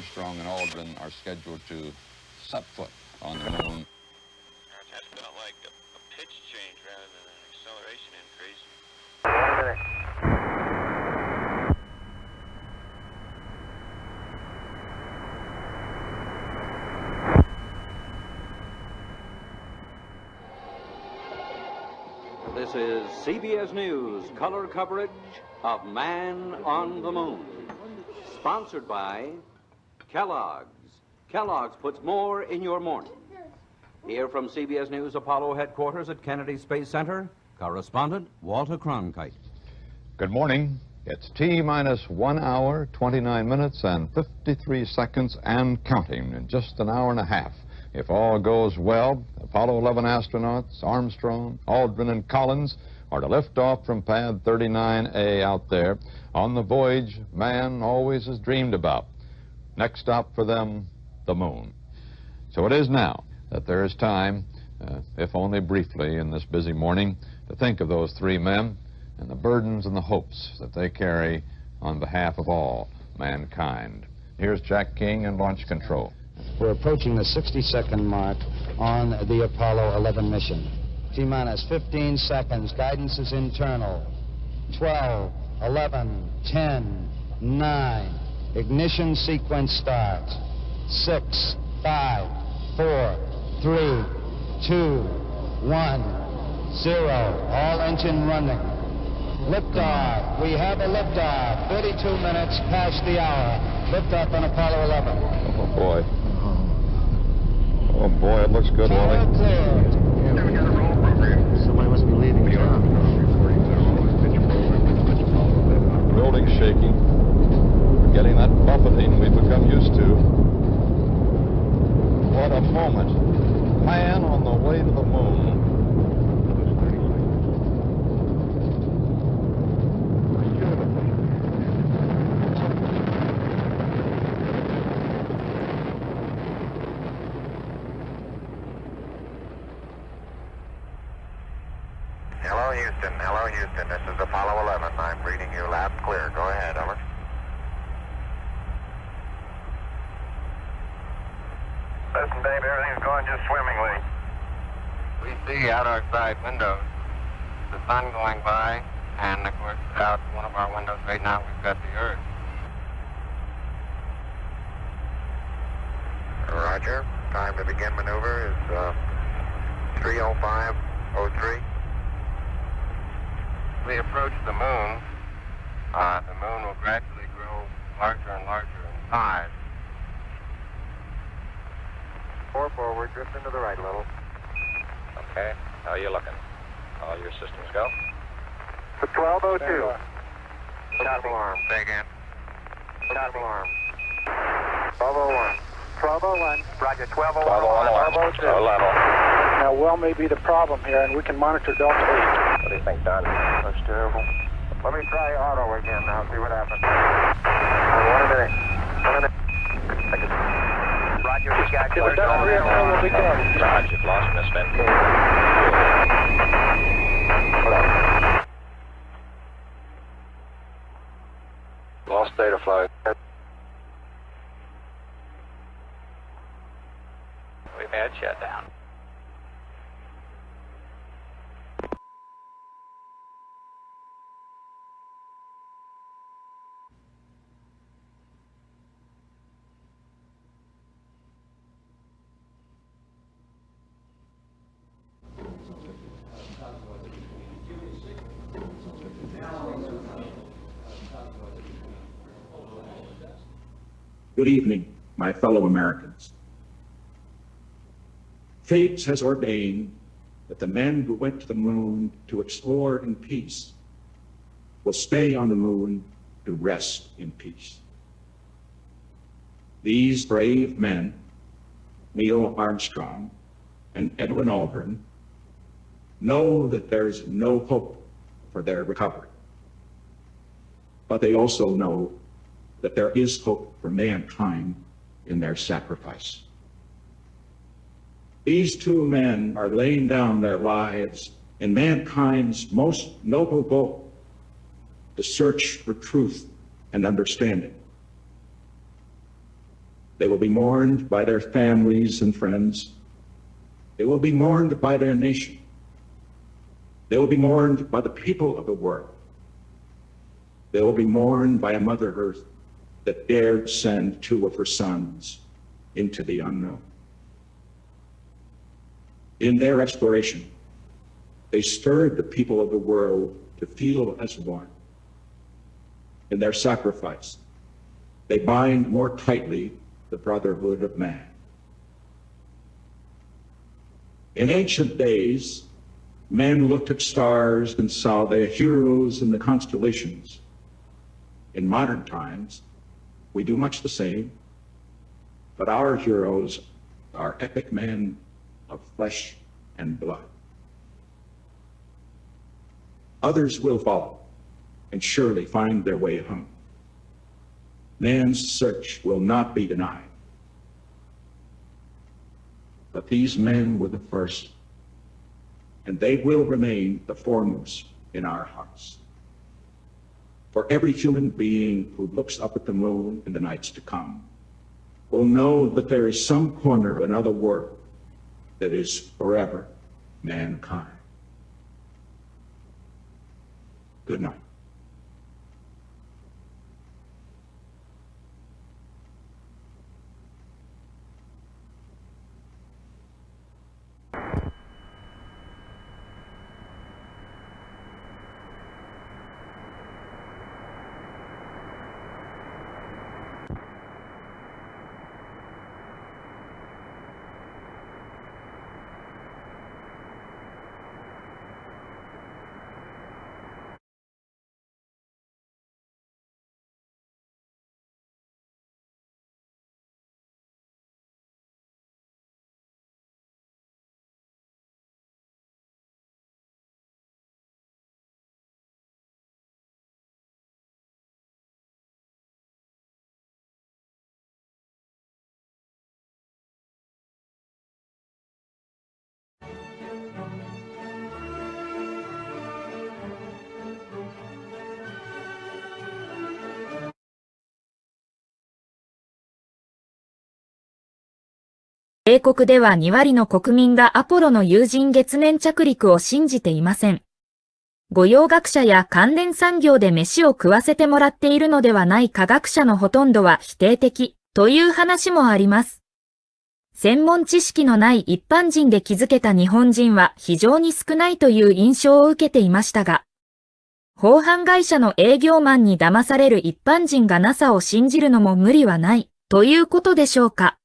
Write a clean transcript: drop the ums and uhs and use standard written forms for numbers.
Armstrong and Aldrin are scheduled to set foot on the moon. That's felt like a pitch change rather than an acceleration increase. 1 minute. This is CBS News color coverage of Man on the Moon. Sponsored by Kellogg's. Kellogg's puts more in your morning. Here from CBS News Apollo headquarters at Kennedy Space Center, correspondent Walter Cronkite. Good morning. It's T-minus 1 hour, 29 minutes, and 53 seconds and counting in just an hour and a half. If all goes well, Apollo 11 astronauts, Armstrong, Aldrin, and Collins are to lift off from pad 39A out there on the voyage man always has dreamed about. Next stop for them, the moon. So it is now that there is time, if only briefly in this busy morning, to think of those three men and the burdens and the hopes that they carry on behalf of all mankind. Here's Jack King in Launch Control. We're approaching the 60-second mark on the Apollo 11 mission. T-minus 15 seconds. Guidance is internal. 12, 11, 10, 9. Ignition sequence starts. 6, 5, 4, 3, 2, 1, 0. All engine running. Liftoff. We have a liftoff. 32 minutes past the hour. Liftoff on Apollo 11. Oh, boy. Oh, boy, it looks good, Wally. Somebody must be leaving town. Building shaking. We're getting that buffeting we've become used to. What a moment. Man on the way to the moon. Hello, Houston. This is Apollo 11. I'm reading you loud and clear. Go ahead, over. Listen, Dave, everything's going just swimmingly. We see out our side windows the sun going by, and of course out one of our windows right now we've got the Earth. Roger. Time to begin maneuver is 3:05:03. We approach the moon will gradually grow larger and larger in size. 4 forward, drift into the right a little. Okay, how are you looking? All your systems go? To 12:02. Shot alarm. Say again. Shot alarm. 12:01. 12:01. Roger, 12:01. 12:01. 12:02. Low level. Now, well may be the problem here, and we can monitor Delta 8. What do you think, Don? That's terrible. Let me try auto again now, see what happens. 1 minute. 1 minute. Roger, we got If it doesn't reaffirm, we'll be good. Roger, you've lost misspent. Lost data flight. We've had shutdown. Good evening, my fellow Americans. Fate has ordained that the men who went to the moon to explore in peace will stay on the moon to rest in peace. These brave men, Neil Armstrong and Edwin Aldrin, know that there's no hope for their recovery. But they also know that there is hope for mankind in their sacrifice. These two men are laying down their lives in mankind's most noble goal, to search for truth and understanding. They will be mourned by their families and friends. They will be mourned by their nation. They will be mourned by the people of the world. They will be mourned by a Mother Earth that dared send 2 of her sons into the unknown. In their exploration, they stirred the people of the world to feel as one. In their sacrifice, they bind more tightly the brotherhood of man. In ancient days, men looked at stars and saw their heroes in the constellations. In modern times, we do much the same, but our heroes are epic men of flesh and blood. Others will follow and surely find their way home. Man's search will not be denied. But these men were the first, and they will remain the foremost in our hearts. For every human being who looks up at the moon in the nights to come will know that there is some corner of another world that is forever mankind. Good night.米国では2割の国民がアポロの有人月面着陸を信じていません。御用学者や関連産業で飯を食わせてもらっているのではない科学者のほとんどは否定的という話もあります。専門知識のない一般人で気づけた日本人は非常に少ないという印象を受けていましたが、放販会社の営業マンに騙される一般人が NASA を信じるのも無理はないということでしょうか。